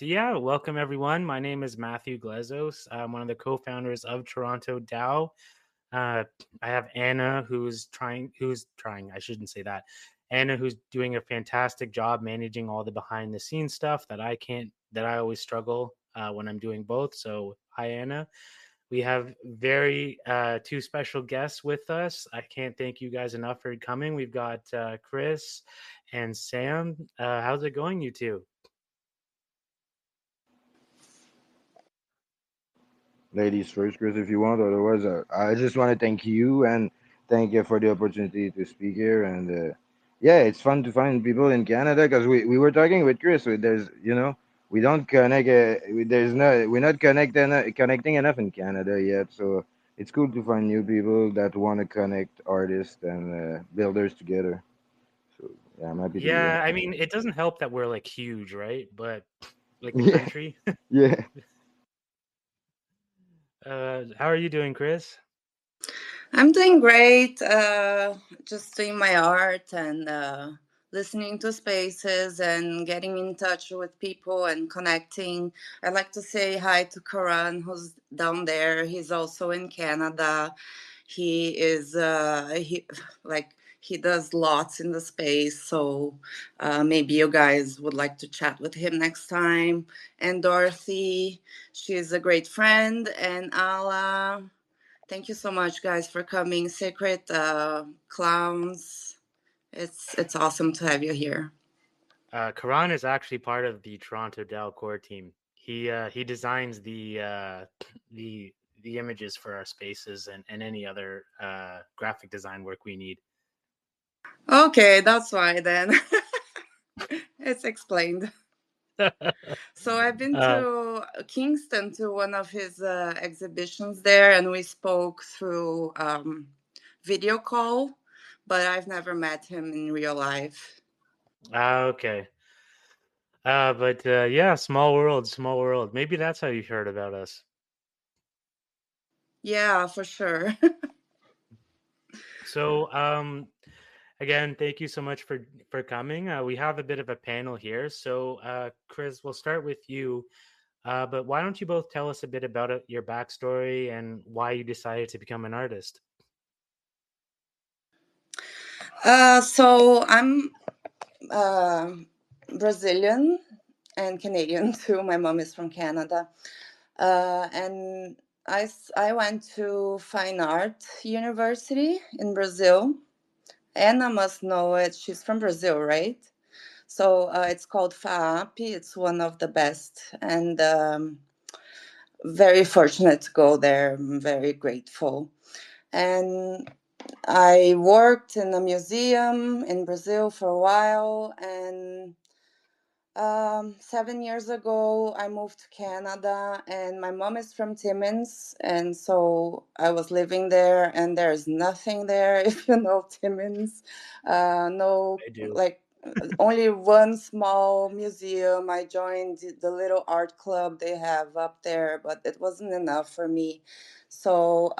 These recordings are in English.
Yeah, welcome everyone. My name is Matthew Glezos. I'm one of the co-founders of Toronto DAO. I have Anna, who's trying. I shouldn't say that. Anna, who's doing a fantastic job managing all the behind-the-scenes stuff that I can't, that I always struggle when I'm doing both. So, hi, Anna. We have very two special guests with us. I can't thank you guys enough for coming. We've got Chris and Sam. How's it going, you two? Ladies first, Chris, if you want. Otherwise, I just want to thank you and thank you for the opportunity to speak here. And yeah, it's fun to find people in Canada because we were talking with Chris. There's we don't connect. We're not connecting enough in Canada yet. So it's cool to find new people that want to connect artists and builders together. So yeah, I'm happy to be here. Yeah, I mean, it doesn't help that we're like huge, right? But like the Yeah, country. yeah. How are you doing, Chris? I'm doing great. Just doing my art and listening to spaces and getting in touch with people and connecting. I'd like to say hi to Karan, who's down there. He's also in Canada. He is he does lots in the space. So maybe you guys would like to chat with him next time. And Dorothy, she's a great friend, and Ala. Thank you so much, guys, for coming. Secret clowns. It's awesome to have you here. Karan is actually part of the Toronto DAO core team. He designs the the images for our spaces and any other graphic design work we need. Okay, that's why then. It's explained. So I've been uh, to Kingston to one of his exhibitions there, and we spoke through video call, but I've never met him in real life. okay. But yeah, small world, small world. Maybe that's how you heard about us. Yeah, for sure. So, again, thank you so much for coming. We have a bit of a panel here. So, Chris, we'll start with you. But why don't you both tell us a bit about your backstory and why you decided to become an artist? So I'm uh, Brazilian and Canadian too. My mom is from Canada. And I went to Fine Art University in Brazil. Anna must know it. She's from Brazil, right? So it's called FAAP. It's one of the best. And very fortunate to go there. I'm very grateful. And I worked in a museum in Brazil for a while. And 7 years ago, I moved to Canada, and my mom is from Timmins, and so I was living there, and there's nothing there, if you know Timmins. No, I do. like only one small museum. I joined the little art club they have up there, but it wasn't enough for me. So,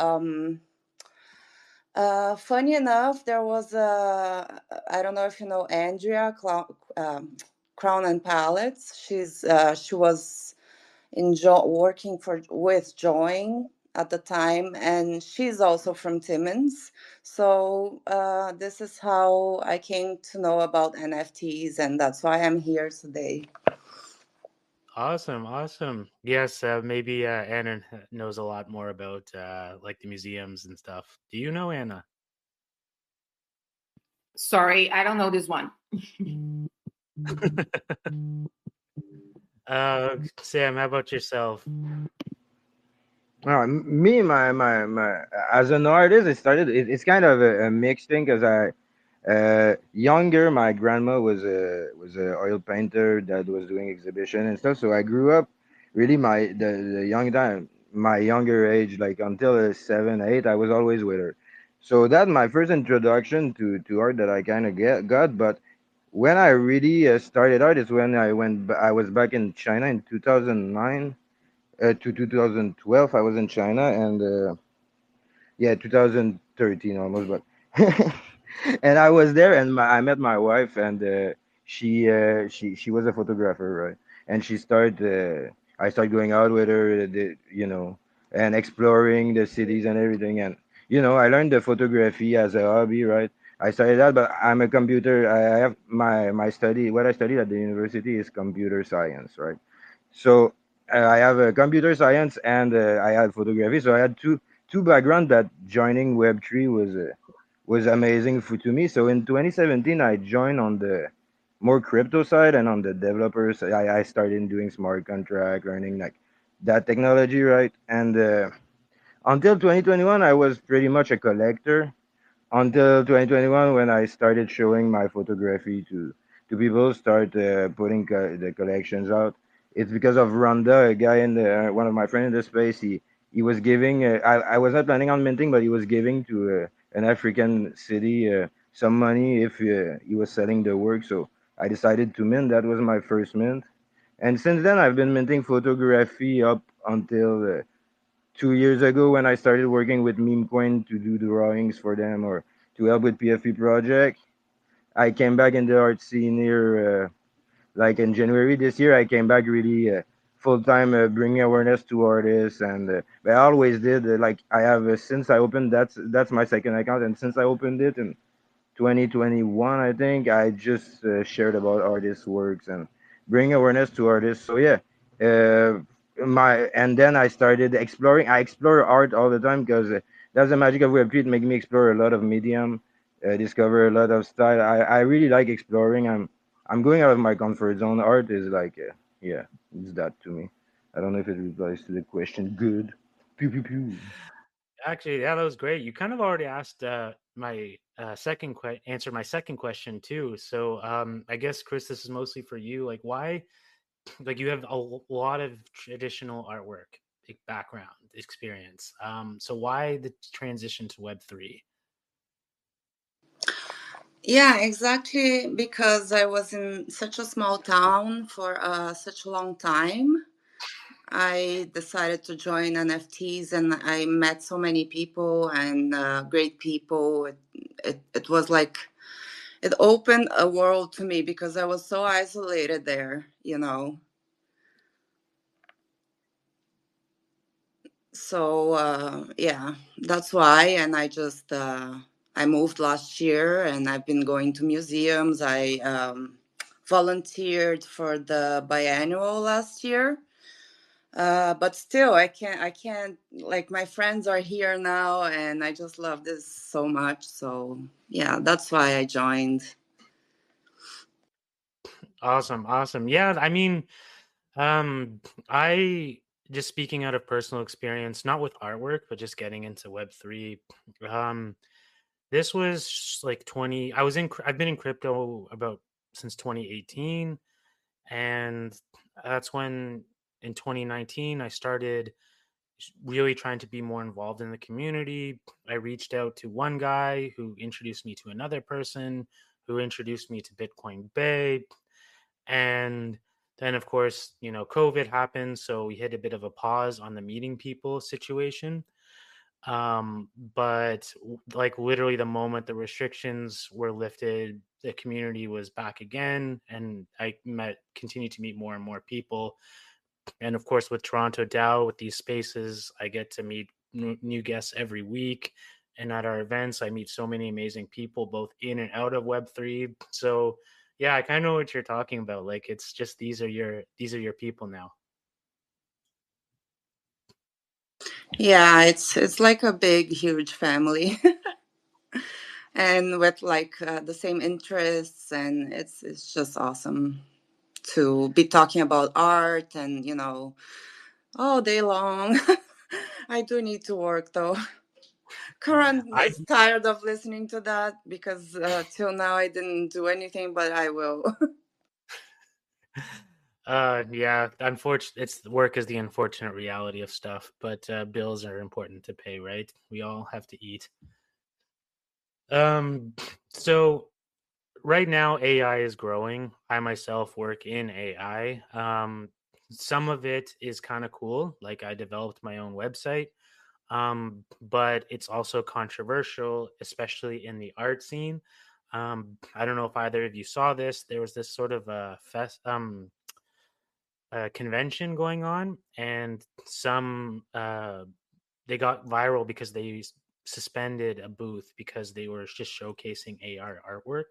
funny enough, there was a, I don't know if you know Andrea Crown and Palettes. She was working for with Join at the time, and she's also from Timmins. So this is how I came to know about NFTs, and that's why I'm here today. Awesome, awesome. Yes, maybe Anna knows a lot more about like the museums and stuff. Do you know Anna? Sorry, I don't know this one. Sam, how about yourself? Me, my, as an artist, it's kind of a mixed thing because younger, my grandma was a oil painter that was doing exhibition and stuff. So I grew up really the young time, my younger age, like until 7, 8, I was always with her. So that my first introduction to art that I kind of got. But when I really started art is when I was back in China in 2009 to 2012. I was in China and yeah, 2013 almost, but and I was there and I met my wife and she was a photographer, right? and I started going out with her, and exploring the cities and everything. And I learned the photography as a hobby, right? I started that, but I'm a computer. I have my study. What I studied at the university is computer science, right? So I have a computer science and I had photography. So I had two background that joining Web3 was amazing to me. So in 2017, I joined on the more crypto side, and on the developers, I started doing smart contract, learning like that technology, right? And until 2021, I was pretty much a collector until 2021 when I started showing my photography to people, start putting the collections out. It's because of Rhonda, a guy in the one of my friends in the space. He was giving. I was not planning on minting, but he was giving to an African city some money if he was selling the work. So I decided to mint. That was my first mint, and since then I've been minting photography up until 2 years ago when I started working with MemeCoin to do the drawings for them or to help with PFP project. I came back in the art scene here, like in January this year. I came back really full time, bringing awareness to artists, and but I always did. Like I have since I opened that's my second account, and since I opened it in 2021, I think I just shared about artists' works and bring awareness to artists. So yeah, uh, my and then I started exploring. I explore art all the time because that's the magic of Web3. It makes me explore a lot of medium, discover a lot of style. I really like exploring. I'm going out of my comfort zone. Art is like yeah, it's that to me. I don't know if it replies to the question. Good. Pew pew pew. Actually, yeah, that was great. You kind of already asked my answered my second question too. So I guess Chris, this is mostly for you. Like, why? Like, you have a lot of traditional artwork background experience. So why the transition to Web3? Yeah, exactly. Because I was in such a small town for such a long time. I decided to join NFTs and I met so many people and great people. It was like it opened a world to me because I was so isolated there, you know. So yeah, that's why. And I moved last year and I've been going to museums. I volunteered for the biannual last year. But still, I can't, like, my friends are here now and I just love this so much. So, yeah, that's why I joined. Awesome, awesome. Yeah, I mean, I just speaking out of personal experience, not with artwork, but just getting into Web3. Um, this was like 20. I've been in crypto about since 2018, and that's when in 2019 I started really trying to be more involved in the community. I reached out to one guy who introduced me to another person who introduced me to Bitcoin Bay. And then, of course, COVID happened. So we hit a bit of a pause on the meeting people situation. But like literally the moment the restrictions were lifted, the community was back again. And I continued to meet more and more people. And of course, with Toronto DAO, with these spaces, I get to meet new guests every week. And at our events, I meet so many amazing people, both in and out of Web3. So, yeah, I kind of know what you're talking about. Like, it's just these are your people now. Yeah, it's like a big, huge family, and with like the same interests, and it's just awesome to be talking about art and all day long. I do need to work though. Karan I is tired of listening to that because till now I didn't do anything, but I will. yeah, unfortunately, it's work is the unfortunate reality of stuff, but bills are important to pay, right? We all have to eat. Um, so right now AI is growing. I myself work in AI. Some of it is kind of cool. Like I developed my own website, but it's also controversial, especially in the art scene. I don't know if either of you saw this. There was this sort of convention going on, and some they got viral because they suspended a booth because they were just showcasing AR artwork.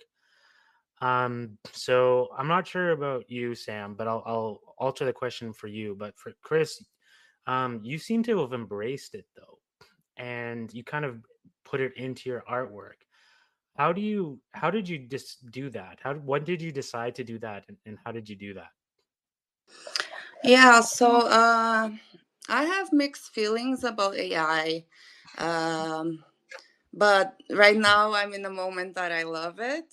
So I'm not sure about you, Sam, but I'll alter the question for you. But for Chris, you seem to have embraced it though, and you kind of put it into your artwork. How did you just do that? What did you decide to do that, and how did you do that? Yeah, so I have mixed feelings about AI. Um, but right now I'm in a moment that I love it.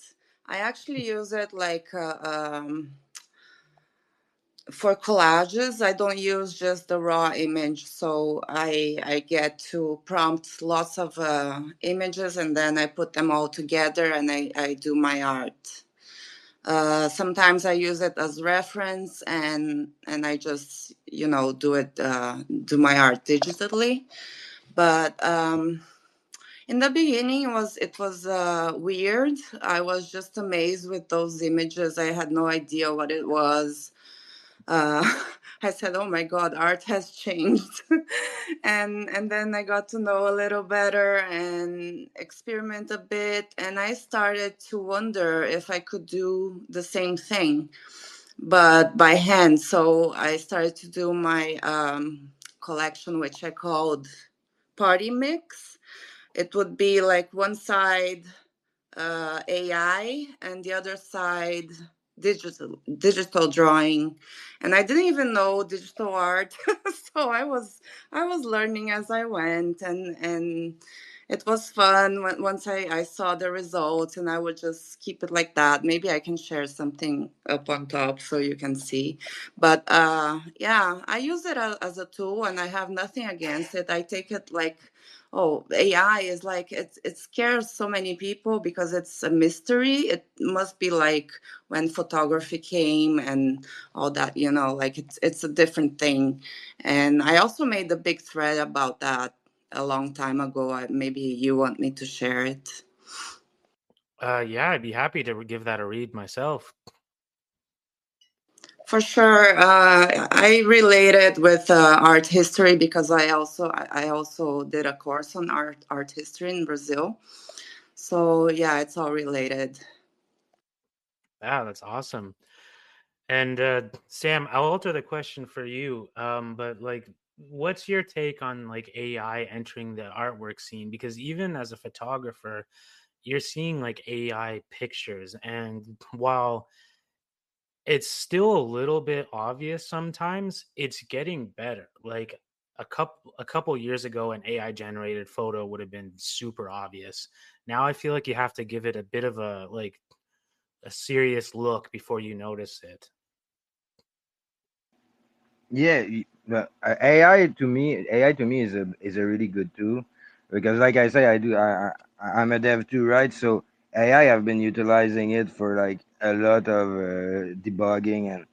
I actually use it like for collages. I don't use just the raw image, so I get to prompt lots of images and then I put them all together and I do my art. Sometimes I use it as reference and I just do my art digitally. But in the beginning it was weird. I was just amazed with those images. I had no idea what it was. uh, I said, "Oh my God, art has changed," and then I got to know a little better and experiment a bit, and I started to wonder if I could do the same thing, but by hand. So I started to do my collection, which I called Party Mix. It would be like one side AI and the other side digital drawing, and I didn't even know digital art. So I was learning as I went, and it was fun once I saw the results, and I would just keep it like that. Maybe I can share something up on top so you can see. But yeah, I use it as a tool and I have nothing against it. I take it like, oh, AI is like, it scares so many people because it's a mystery. It must be like when photography came and all that, like it's a different thing. And I also made a big thread about that a long time ago. Maybe you want me to share it. Yeah, I'd be happy to give that a read myself. For sure. I related with art history because I also did a course on art history in Brazil. So yeah, it's all related. Yeah, that's awesome. And Sam, I'll alter the question for you. But like, what's your take on like AI entering the artwork scene? Because even as a photographer, you're seeing like AI pictures, and while it's still a little bit obvious sometimes, it's getting better. Like a couple years ago, an AI generated photo would have been super obvious. Now I feel like you have to give it a bit of a serious look before you notice it. Yeah, but AI to me is a really good tool because, like I say, I'm a dev too, right? So AI, I've been utilizing it for like a lot of debugging and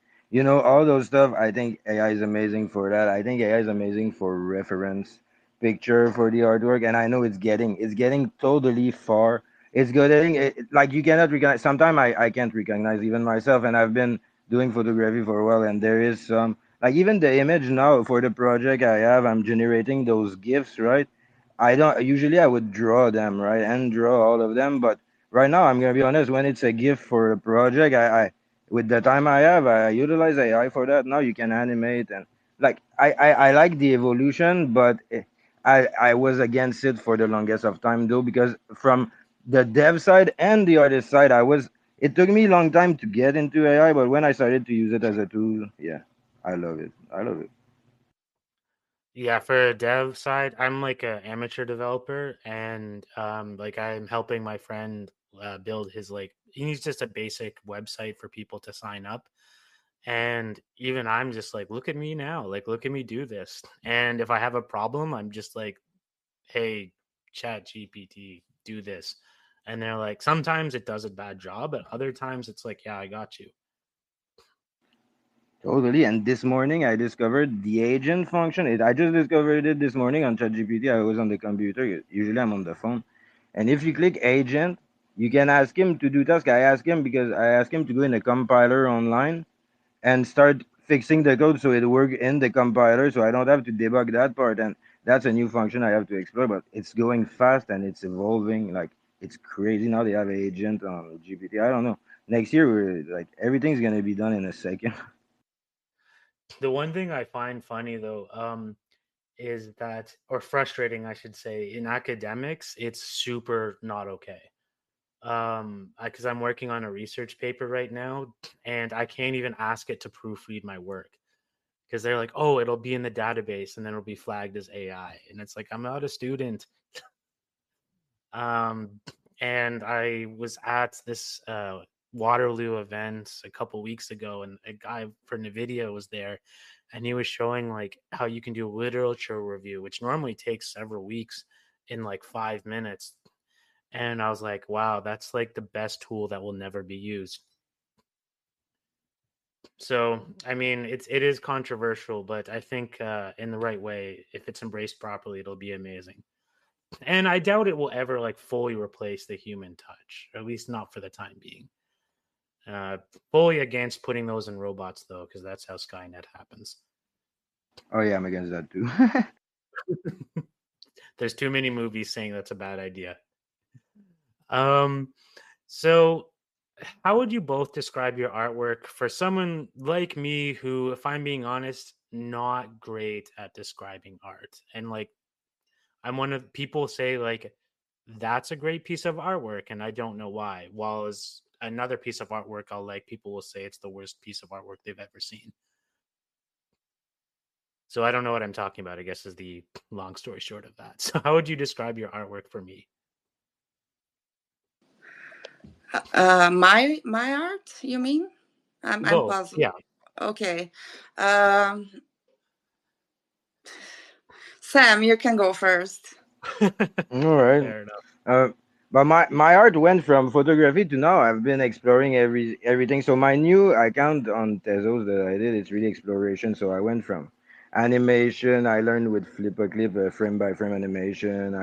all those stuff. I think AI is amazing for that. I think AI is amazing for reference picture for the artwork, and I know it's getting totally far. It's getting like you cannot recognize. Sometimes I can't recognize even myself, and I've been doing photography for a while, and there is some like even the image now for the project I have, I'm generating those GIFs, right? I don't usually I would draw them, right, and draw all of them, but right now I'm gonna be honest. When it's a GIF for a project, I with the time I have, I utilize AI for that. Now you can animate and like I like the evolution, but I was against it for the longest of time though because from the dev side and the artist side, it took me a long time to get into AI, but when I started to use it as a tool, yeah, I love it. I love it. Yeah, for a dev side, I'm like an amateur developer, and like I'm helping my friend build his like he needs just a basic website for people to sign up. And even I'm just like, look at me now, like look at me do this. And if I have a problem, I'm just like, hey, Chat GPT, do this. And they're like, sometimes it does a bad job, and other times it's like, yeah, I got you. Totally. And this morning I discovered the agent function. I just discovered it this morning on ChatGPT. I was on the computer. Usually I'm on the phone. And if you click agent, you can ask him to do task. I ask him because I ask him to go in a compiler online and start fixing the code so it work in the compiler, so I don't have to debug that part. And that's a new function I have to explore. But it's going fast and it's evolving. Like it's crazy now. They have an agent on GPT. I don't know. Next year, we're like everything's gonna be done in a second. The one thing I find funny though, is that, or frustrating, I should say, in academics, it's super not okay. Because I'm working on a research paper right now, and I can't even ask it to proofread my work because they're like, "Oh, it'll be in the database, and then it'll be flagged as AI," and it's like I'm not a student. Um, and I was at this Waterloo event a couple weeks ago, and a guy for NVIDIA was there, and he was showing like how you can do a literature review, which normally takes several weeks, in like 5 minutes. And I was like, wow, that's like the best tool that will never be used. So, I mean, it is controversial, but I think in the right way, if it's embraced properly, it'll be amazing. And I doubt it will ever like fully replace the human touch, or at least not for the time being. Uh, Fully against putting those in robots though, because that's how Skynet happens. Oh yeah, I'm against that too. There's too many movies saying that's a bad idea. So how would you both describe your artwork for someone like me who, if I'm being honest, not great at describing art? And like I'm one of people say like that's a great piece of artwork and I don't know why. While as another piece of artwork I'll like people will say it's the worst piece of artwork they've ever seen. So I don't know what I'm talking about, I guess is the long story short of that. So how would you describe your artwork for me? My art, you mean? I'm Both. puzzled. Yeah. Okay. Um, Sam, you can go first. All right. Fair enough. Uh, but my art went from photography to now I've been exploring everything. So my new account on Tezos that I did, it's really exploration. So I went from animation. I learned with Clip, frame by frame animation.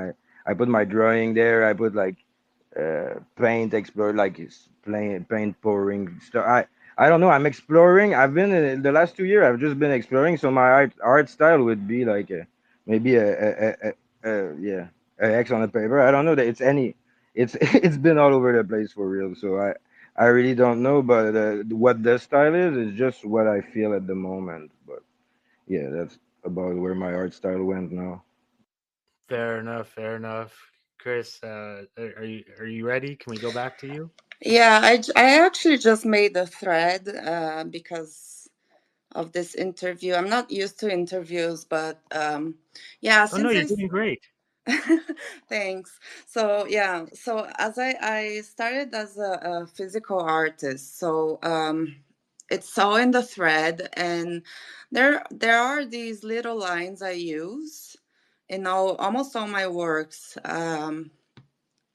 I put my drawing there. I put like paint explore like it's paint pouring stuff. I don't know. I'm exploring. I've been in the last 2 years. I've just been exploring. So my art style would be like maybe yeah, a X on a paper. I don't know that it's any. It's it's been all over the place for real. So I really don't know. But what the style is just what I feel at the moment. But yeah, that's about where my art style went now. Fair enough. Fair enough. Chris, are you ready? Can we go back to you? Yeah, I actually just made a thread because of this interview. I'm not used to interviews, but yeah, Oh no, since you're I doing great. thanks. So yeah, so as I started as a physical artist, so it's all in the thread, and there are these little lines I use in almost all my works.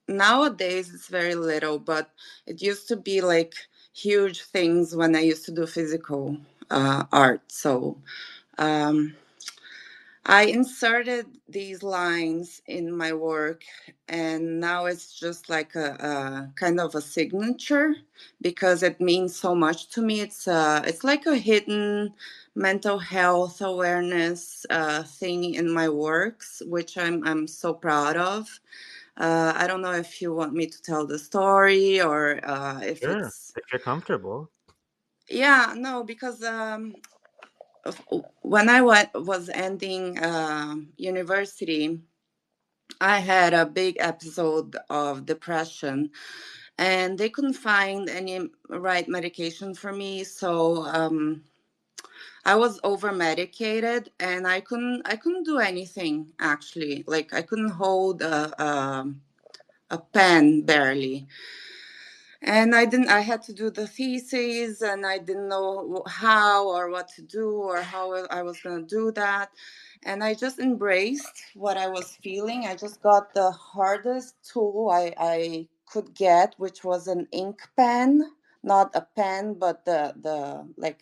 Nowadays it's very little, but it used to be like huge things when I used to do physical art. So um, I inserted these lines in my work, and now it's just like a kind of a signature because it means so much to me. It's like a hidden mental health awareness thing in my works, which I'm so proud of. I don't know if you want me to tell the story or if Sure, it's. if you're comfortable. Yeah, no, because when I was ending university, I had a big episode of depression, and they couldn't find any right medication for me. So I was over medicated, and I couldn't do anything actually. Like I couldn't hold a pen barely, and I had to do the thesis, and I didn't know how or what to do or how I was going to do that. And I just embraced what I was feeling. I just got the hardest tool I could get, which was an ink pen, not a pen, but the like,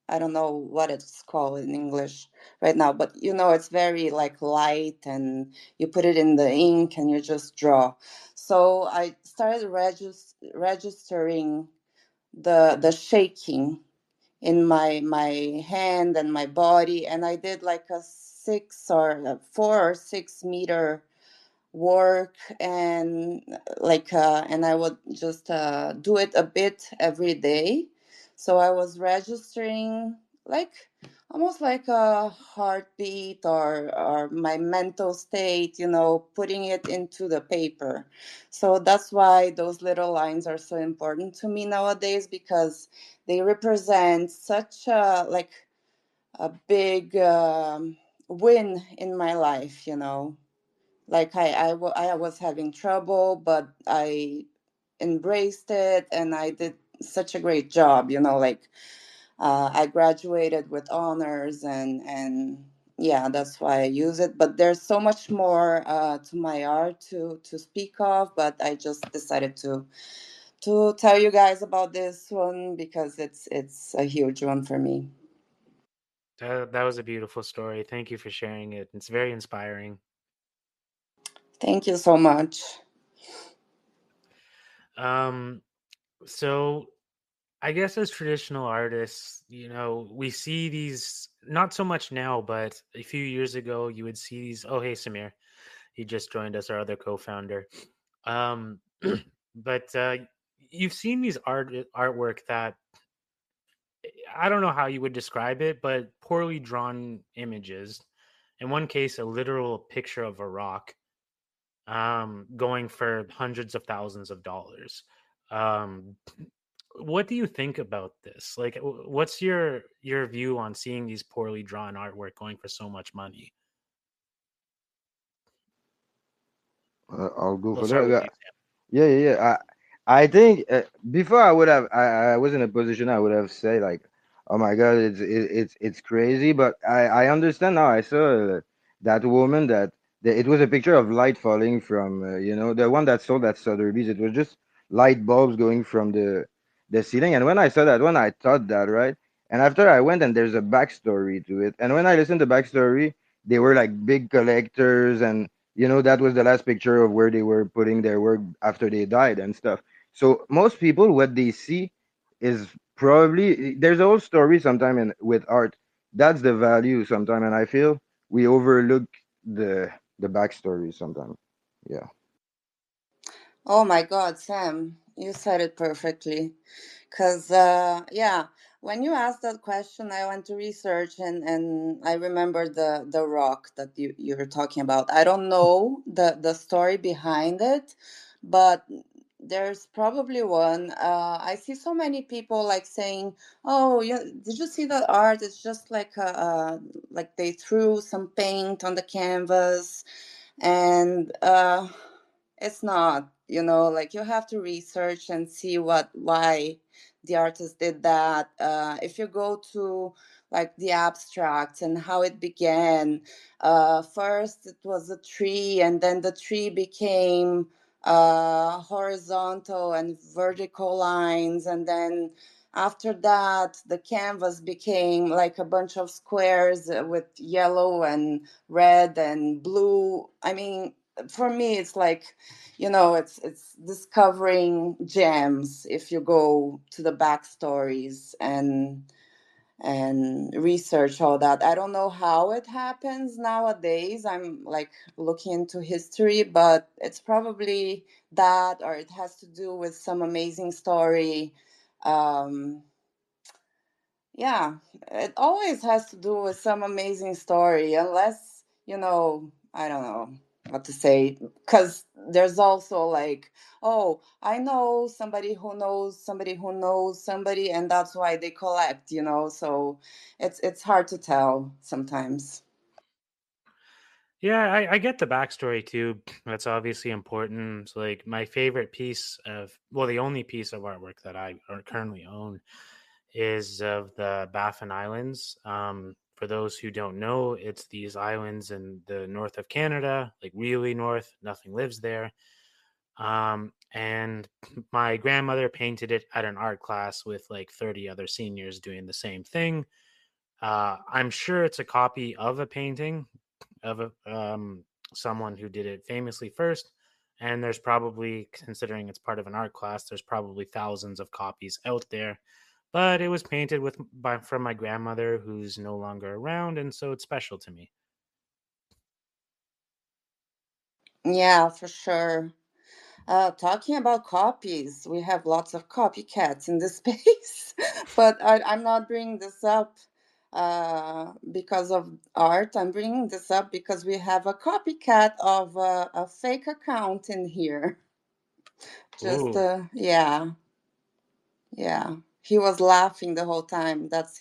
I don't know what it's called in English right now, but it's very like light, and you put it in the ink and you just draw. So I started registering the shaking in my hand and my body, and I did like a 4 or 6 meter work, and and I would just do it a bit every day. So I was registering, like, almost like a heartbeat, or my mental state, putting it into the paper. So that's why those little lines are so important to me nowadays, because they represent such a big win in my life. Like I was having trouble, but I embraced it, and I did such a great job. I graduated with honors, and yeah, that's why I use it. But there's so much more to my art to speak of. But I just decided to tell you guys about this one because it's a huge one for me. That was a beautiful story. Thank you for sharing it. It's very inspiring. Thank you so much. So I guess as traditional artists, we see these not so much now, but a few years ago, you would see these. Oh, hey, Samir, he just joined us, our other co-founder. Um, but you've seen these artwork that I don't know how you would describe it, but poorly drawn images. In one case, a literal picture of a rock, going for hundreds of thousands of dollars. Um, what do you think about this? Like, what's your view on seeing these poorly drawn artwork going for so much money? I'll go We'll for start with that. you, Yeah, yeah, yeah. I think before I would have, I was in a position I would have said like, oh my God, it's crazy. But I understand now. I saw that woman it was a picture of light falling from, the one that sold at Sotheby's. It was just light bulbs going from the ceiling. And when I saw that one, I thought that, right. And after I went, and there's a backstory to it. And when I listened to backstory, they were like big collectors, and that was the last picture of where they were putting their work after they died and stuff. So most people, what they see is probably, there's a whole story sometime with art. That's the value sometime, and I feel we overlook the backstory sometime. Yeah. Oh my God, Sam, you said it perfectly. Because, yeah, when you asked that question, I went to research, and I remember the rock that you were talking about. I don't know the story behind it, but there's probably one. I see so many people like saying, "Oh, yeah, did you see that art? It's just like they threw some paint on the canvas." And it's not, like, you have to research and see why the artist did that. If you go to like the abstracts and how it began, first it was a tree, and then the tree became horizontal and vertical lines, and then after that the canvas became like a bunch of squares with yellow and red and blue. I mean, for me it's like, it's discovering gems if you go to the backstories and research all that. I don't know how it happens nowadays. I'm like looking into history, but it's probably that, or it has to do with some amazing story. um yeah, it always has to do with some amazing story, unless, I don't know what to say. Because there's also like, oh, I know somebody who knows somebody who knows somebody, and that's why they collect, so it's hard to tell sometimes. Yeah, I get the backstory too. That's obviously important. So, like, my favorite piece of, well, the only piece of artwork that I currently own is of the Baffin Islands. For those who don't know, it's these islands in the north of Canada, like really north. Nothing lives there. And my grandmother painted it at an art class with like 30 other seniors doing the same thing. I'm sure it's a copy of a painting of someone who did it famously first. And there's probably, considering it's part of an art class, there's probably thousands of copies out there. but it was painted from my grandmother, who's no longer around, and so it's special to me. Yeah, for sure. Talking about copies, we have lots of copycats in this space, but I'm not bringing this up because of art. I'm bringing this up because we have a copycat of a fake account in here. Just, Ooh, yeah, yeah. He was laughing the whole time. That's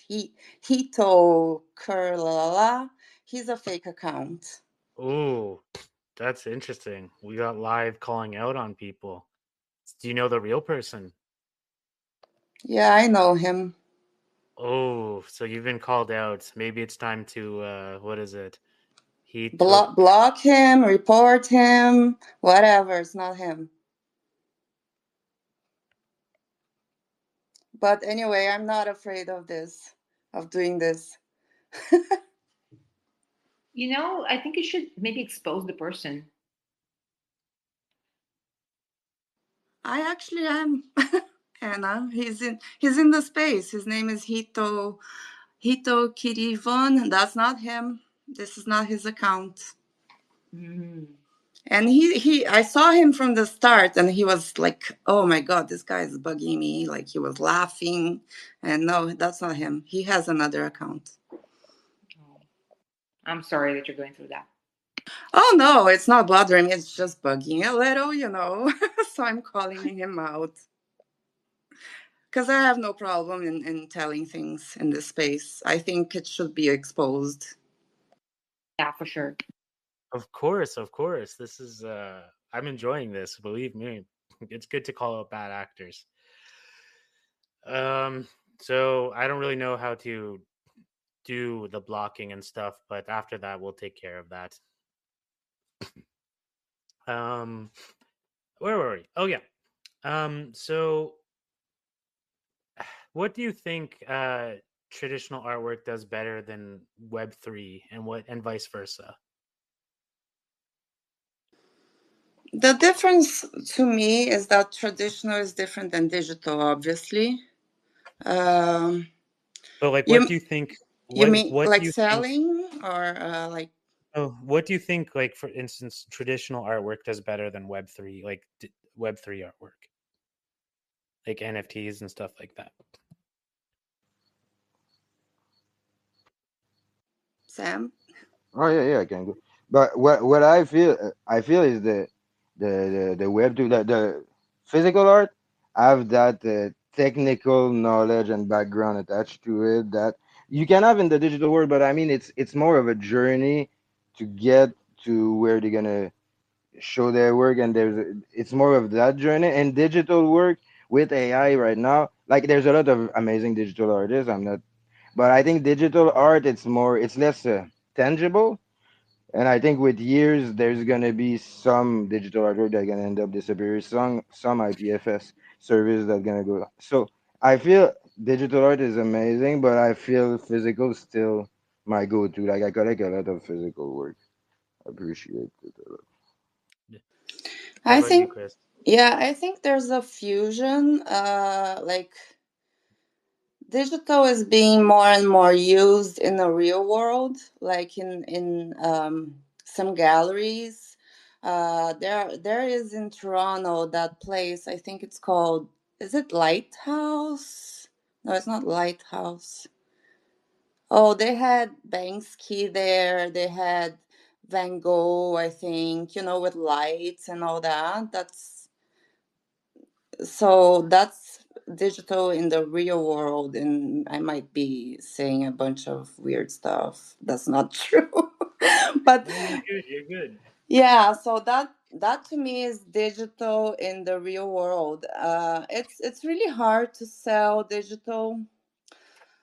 Hito Kurlala. He's a fake account. ooh, that's interesting. We got live calling out on people. Do you know the real person? Yeah, I know him. Oh, so you've been called out. Maybe it's time to what is it? He took. Block him, report him, whatever. It's not him. But anyway, I'm not afraid of this, of doing this. I think you should maybe expose the person. I actually am. Anna. He's in the space. His name is Hito Kirivon. That's not him. This is not his account. Mm. And he I saw him from the start and he was like, oh my god, this guy is bugging me. Like he was laughing. And no, that's not him. He has another account. Oh, I'm sorry that you're going through that. Oh no, it's not bothering me. It's just bugging a little. So I'm calling him out. Because I have no problem in telling things in this space. I think it should be exposed. Yeah, for sure. Of course, of course. This is I'm enjoying this, believe me. It's good to call out bad actors. So I don't really know how to do the blocking and stuff, but after that we'll take care of that. Um where were we? Oh yeah. So what do you think traditional artwork does better than Web3 and vice versa? The difference to me is that traditional is different than digital, obviously. Um, But like you what do you think you mean what do like you think selling or like Oh, what do you think, like, for instance, traditional artwork does better than Web3, like Web3 artwork, like NFTs and stuff like that? Sam? Oh yeah, I can go. But what I feel is the web to the physical art have that technical knowledge and background attached to it that you can have in the digital world. But I mean, it's more of a journey to get to where they're gonna show their work, and it's more of that journey. And digital work with AI right now, like there's a lot of amazing digital artists. I'm not, but I think digital art it's less tangible, and I think with years, there's gonna be some digital artwork that gonna end up disappearing, some IPFS service that gonna go. So I feel digital art is amazing, but I feel physical still my go-to. Like I collect a lot of physical work. I appreciate it a lot. Yeah. How I about you, think Chris? yeah, I think there's a fusion. Like digital is being more and more used in the real world, like in some galleries. There is in Toronto that place. I think it's called. Is it Lighthouse? No, it's not Lighthouse. Oh, they had Banksy there. They had Van Gogh. I think with lights and all that. That's digital in the real world, and I might be saying a bunch of weird stuff that's not true. But No, you're good. You're good. yeah, so that to me is digital in the real world. It's really hard to sell digital,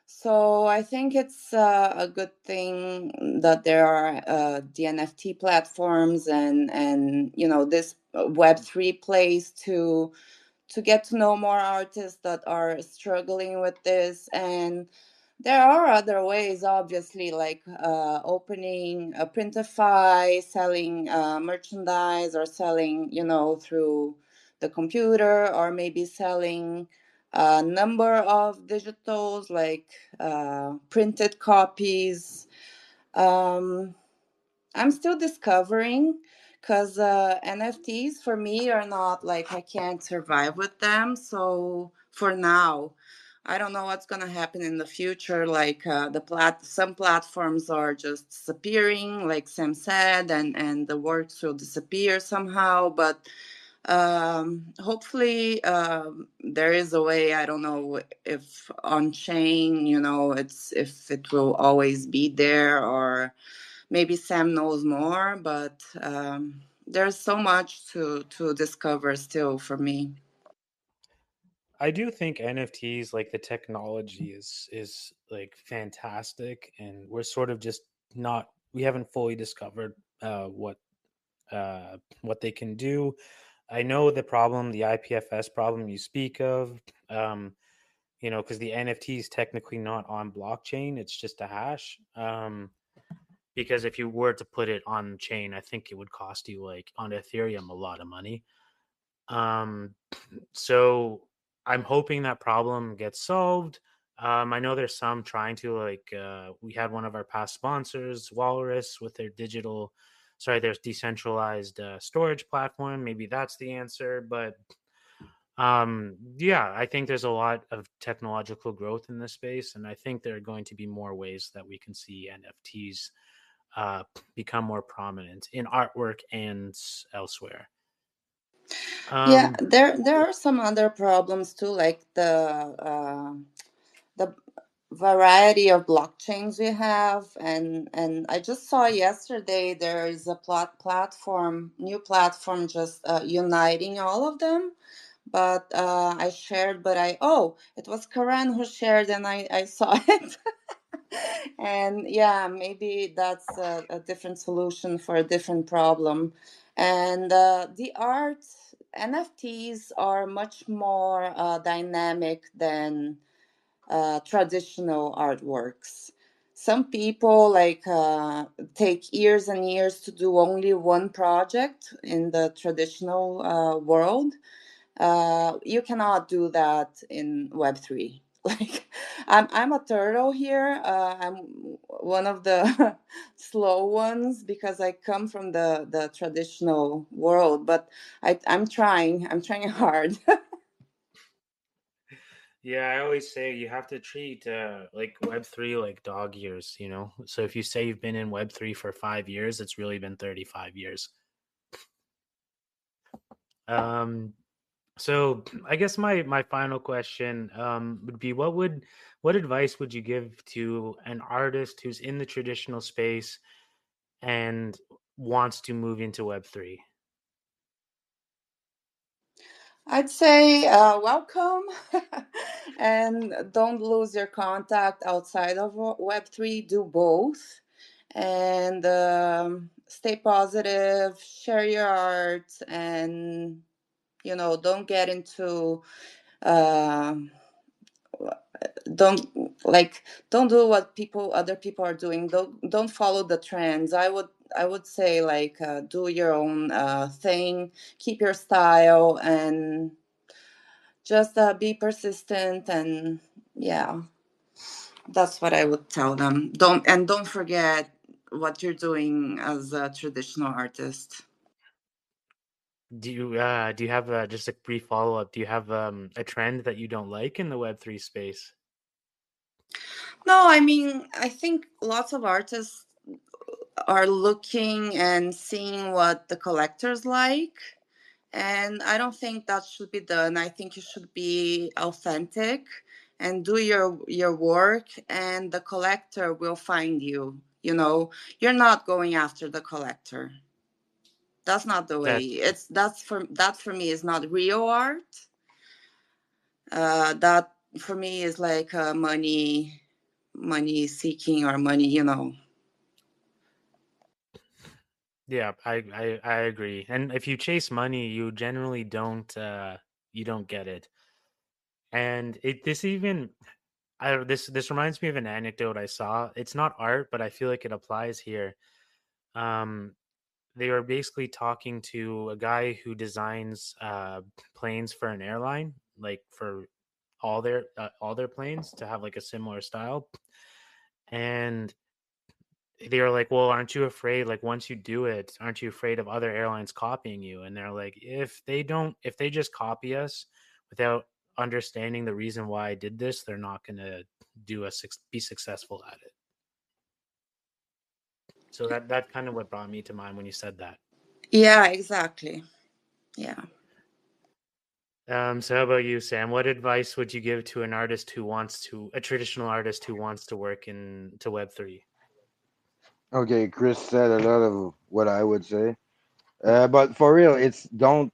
so I think it's a good thing that there are the NFT platforms and this Web3 place to get to know more artists that are struggling with this. And there are other ways, obviously, like opening a printify, selling merchandise, or selling through the computer, or maybe selling a number of digitals, like printed copies. Um, I'm still discovering, because NFTs for me are not like I can't survive with them. So for now, I don't know what's gonna happen in the future. Like some platforms are just disappearing, like Sam said, and the works will disappear somehow. But hopefully there is a way. I don't know if on chain, it's if it will always be there, or maybe Sam knows more, but there's so much to discover still for me. I do think NFTs, like the technology, is like fantastic, and we're sort of just not we haven't fully discovered what they can do. I know the problem, the IPFS problem you speak of, because the NFT is technically not on blockchain; it's just a hash. Because if you were to put it on chain, I think it would cost you like on Ethereum a lot of money. Um, so I'm hoping that problem gets solved. I know there's some trying to we had one of our past sponsors, Walrus, with their decentralized storage platform. Maybe that's the answer, but yeah, I think there's a lot of technological growth in this space, and I think there are going to be more ways that we can see NFTs uh, become more prominent in artwork and elsewhere. Yeah, Um, there are some other problems too, like the variety of blockchains we have, and I just saw yesterday there is a new platform just uniting all of them. But I shared, but it was Karen who shared, and I saw it. And yeah, maybe that's a different solution for a different problem. And the art NFTs are much more dynamic than traditional artworks. Some people take years and years to do only one project in the traditional world. You cannot do that in Web3. Like, I'm a turtle here. I'm one of the slow ones because I come from the traditional world. But I'm trying. I'm trying hard. Yeah, I always say you have to treat like Web3 like dog years, So if you say you've been in Web3 for 5 years, it's really been 35 years. Um, so I guess my final question would be what advice would you give to an artist who's in the traditional space and wants to move into Web3? I'd say welcome, and don't lose your contact outside of Web3. Do both, and stay positive. Share your art, and don't get into uh, don't don't do what other people are doing. Don't follow the trends. I would say do your own thing. Keep your style, and just be persistent. And yeah, that's what I would tell them. Don't forget what you're doing as a traditional artist. Do you have just a brief follow up? Do you have a trend that you don't like in the Web3 space? No, I mean, I think lots of artists are looking and seeing what the collectors like. And I don't think that should be done. I think you should be authentic and do your work, and the collector will find you. You're not going after the collector. That's not the way. That's true. That for me is not real art. That for me is like money seeking, or money. Yeah, I agree. And if you chase money, you generally you don't get it. And it this even I this reminds me of an anecdote I saw. It's not art, but I feel like it applies here. Um, they were basically talking to a guy who designs planes for an airline, like for all their planes to have like a similar style. And they were like, well, aren't you afraid, like once you do it, aren't you afraid of other airlines copying you? And they're like, if they just copy us without understanding the reason why I did this, they're not going to be successful at it. So that kind of what brought me to mind when you said that. Yeah, exactly. Yeah. So how about you, Sam? What advice would you give to a traditional artist who wants to work into Web3? Okay, Chris said a lot of what I would say. But for real, it's don't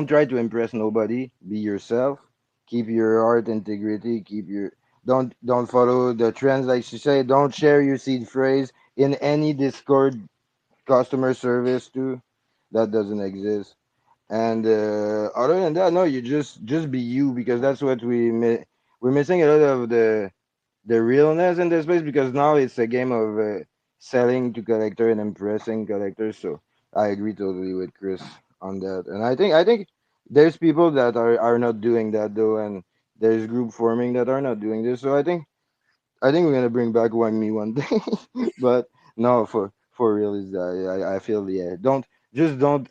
try to impress nobody. Be yourself. Keep your art integrity. Keep your don't follow the trends, like she said. Don't share your seed phrase in any Discord customer service too. That doesn't exist. And other than that, no, you just be you, because that's what we're missing a lot of the realness in this place, because now it's a game of selling to collector and impressing collectors. So I agree totally with Chris on that, and I think there's people that are not doing that though, and there's group forming that are not doing this. So I think we're gonna bring back Wang Me one day, but no, for real is that I feel, yeah, don't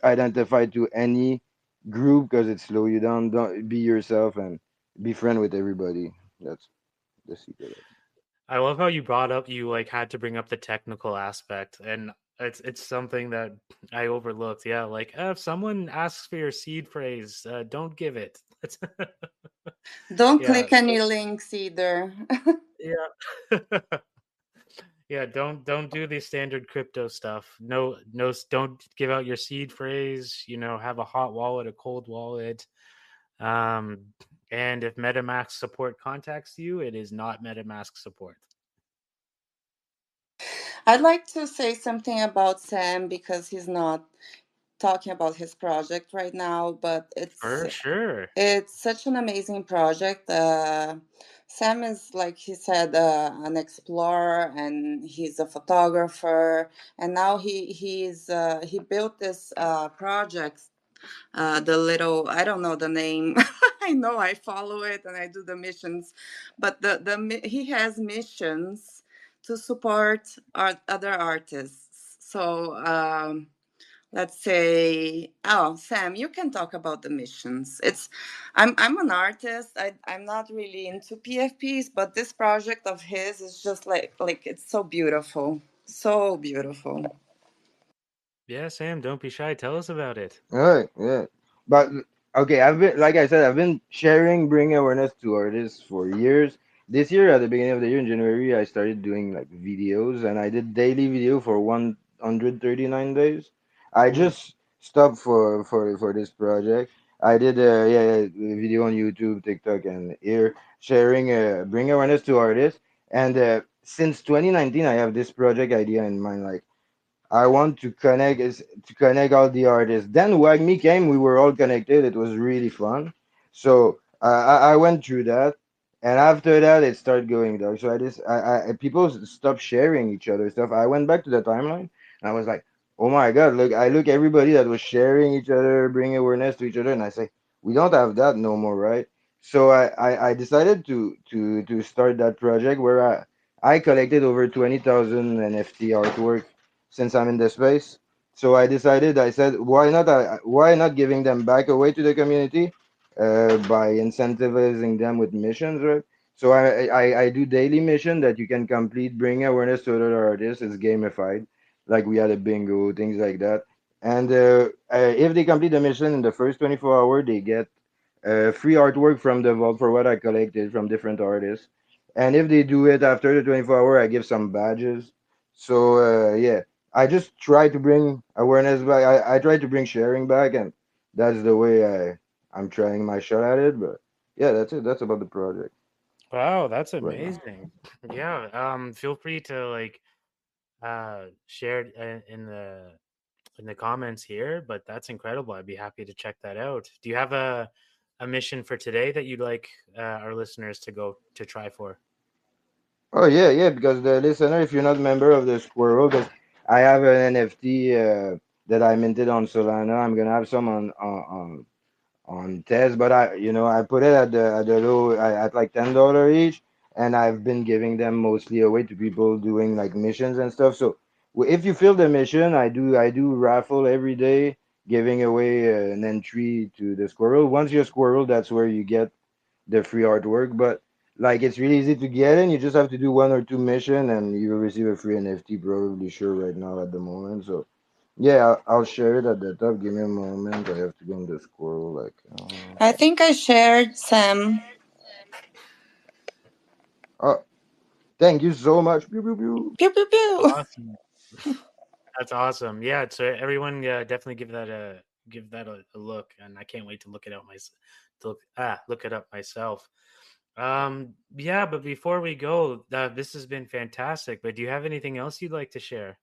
identify to any group because it slow you down. Don't be yourself and be friend with everybody. That's the secret. I love how you brought up you like had to bring up the technical aspect, and it's something that I overlooked. Yeah, like if someone asks for your seed phrase, don't give it. Don't Yeah, click any links either. yeah. Yeah, don't do the standard crypto stuff. No, don't give out your seed phrase. Have a hot wallet, a cold wallet. Um, and if MetaMask support contacts you, it is not MetaMask support. I'd like to say something about Sam because he's not talking about his project right now, but For sure. it's such an amazing project. Sam is, like he said, an explorer, and he's a photographer. And now he built this project. The little, I don't know the name. I know I follow it and I do the missions, but he has missions to support other artists. So. Let's say, oh, Sam, you can talk about the missions. I'm an artist. I'm not really into PFPs, but this project of his is just like it's so beautiful, so beautiful. Yeah, Sam, don't be shy. Tell us about it. All right, yeah. But okay, I've been, like I said, I've been sharing, bringing awareness to artists for years. This year, at the beginning of the year in January, I started doing like videos, and I did daily video for 139 days. I Cool. just stopped for this project. I did yeah, video on YouTube, TikTok, and here sharing, bring awareness to artists. And since 2019, I have this project idea in mind, like I want to connect all the artists. Then when me came, we were all connected. It was really fun. So I went through that, and after that, it started going dark. So people stopped sharing each other stuff. I went back to the timeline, and I was like, oh my god, look! I look everybody that was sharing each other, bringing awareness to each other, and I say we don't have that no more, right? So I decided to start that project where I collected over 20,000 NFT artwork since I'm in the space. So I said, why not giving them back away to the community by incentivizing them with missions, right? So I do daily mission that you can complete, bring awareness to other artists. It's gamified, like we had a bingo, things like that. And if they complete the mission in the first 24 hours, they get free artwork from the vault for what I collected from different artists. And if they do it after the 24 hour, I give some badges. So yeah, I just try to bring awareness back. I try to bring sharing back, and that's the way I'm trying my shot at it. But yeah, that's it. That's about the project Wow, that's right now. amazing. Yeah. Feel free to like share it in the comments here. But that's incredible. I'd be happy to check that out. Do you have a mission for today that you'd like our listeners to go to try for? Oh yeah, yeah. Because the listener, if you're not a member of the Squirrel, because I have an NFT that I minted on Solana, I'm gonna have some on test, but I put it at the low at like $10 each, and I've been giving them mostly away to people doing like missions and stuff. So if you fill the mission, I do raffle every day, giving away an entry to the squirrel. Once you're squirrel, that's where you get the free artwork. But like it's really easy to get in. You just have to do one or two mission, and you will receive a free NFT. Probably sure right now at the moment. So yeah, I'll share it at the top. Give me a moment. I have to go in the squirrel. Like, I think I shared Sam. oh, thank you so much. Pew, pew, pew. Pew pew pew. Awesome. That's awesome. Yeah. So everyone, definitely give that a look, and I can't wait to look it up look it up myself. Yeah, but before we go, this has been fantastic. But do you have anything else you'd like to share?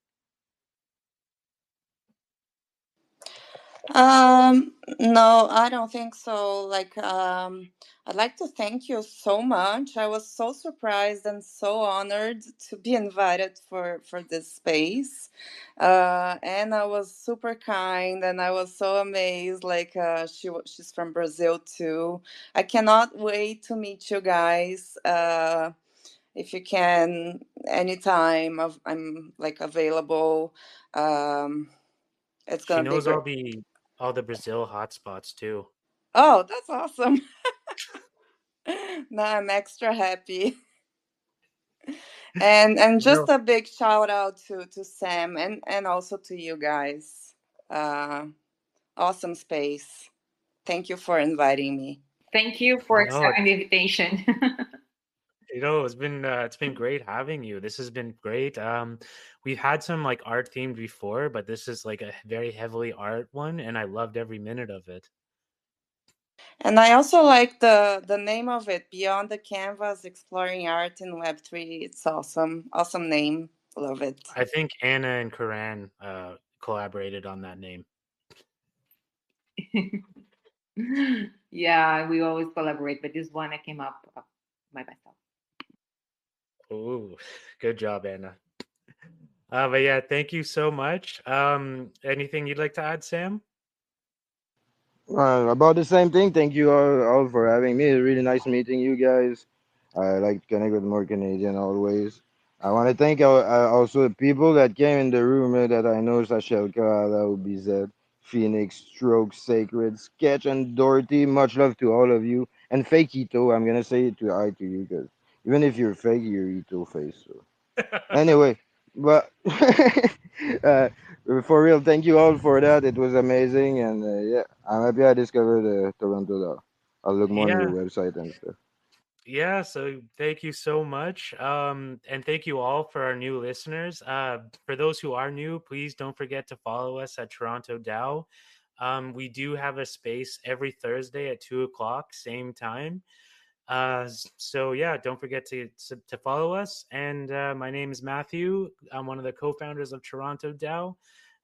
No, I don't think so. I'd like to thank you so much. I was so surprised and so honored to be invited for this space. And I was super kind, and I was so amazed. She's from Brazil too. I cannot wait to meet you guys. If you can, anytime, I'm like available. Um, it's She gonna be knows great. all the Brazil hotspots too. Oh, that's awesome. Now I'm extra happy. And just No, a big shout out to Sam and also to you guys. Uh awesome space. Thank you for inviting me. Thank you for no, accepting the invitation. it's been great having you. This has been great. We've had some like art themed before, but this is like a very heavily art one, and I loved every minute of it. And I also like the name of it, Beyond the Canvas, Exploring Art in Web3. It's awesome. Awesome name. Love it. I think Anna and Karan collaborated on that name. Yeah, we always collaborate, but this one I came up by myself. Oh, good job, Anna. But yeah, thank you so much. Anything you'd like to add, Sam? About the same thing. Thank you all for having me. It's really nice meeting you guys. I like to connect with more Canadian always. I want to thank also the people that came in the room that I know: Sashelka, Ala, BZ, Phoenix, Stroke, Sacred, Sketch, and Dorothy. Much love to all of you. And fake Ito, I'm gonna say it to I to you because even if you're fake, you're Ito face. So. Anyway, but uh, for real, thank you all for that. It was amazing, and yeah, I'm happy I discovered Toronto. Though. I'll look more on your Yeah, website and stuff. yeah. So thank you so much. And thank you all for our new listeners. For those who are new, please don't forget to follow us at Toronto DAO. We do have a space every Thursday at 2 o'clock, same time. So yeah, don't forget to follow us. And my name is Matthew. I'm one of the co-founders of Toronto DAO.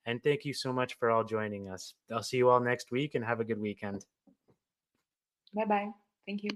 And thank you so much for all joining us. I'll see you all next week and have a good weekend. Bye bye. Thank you.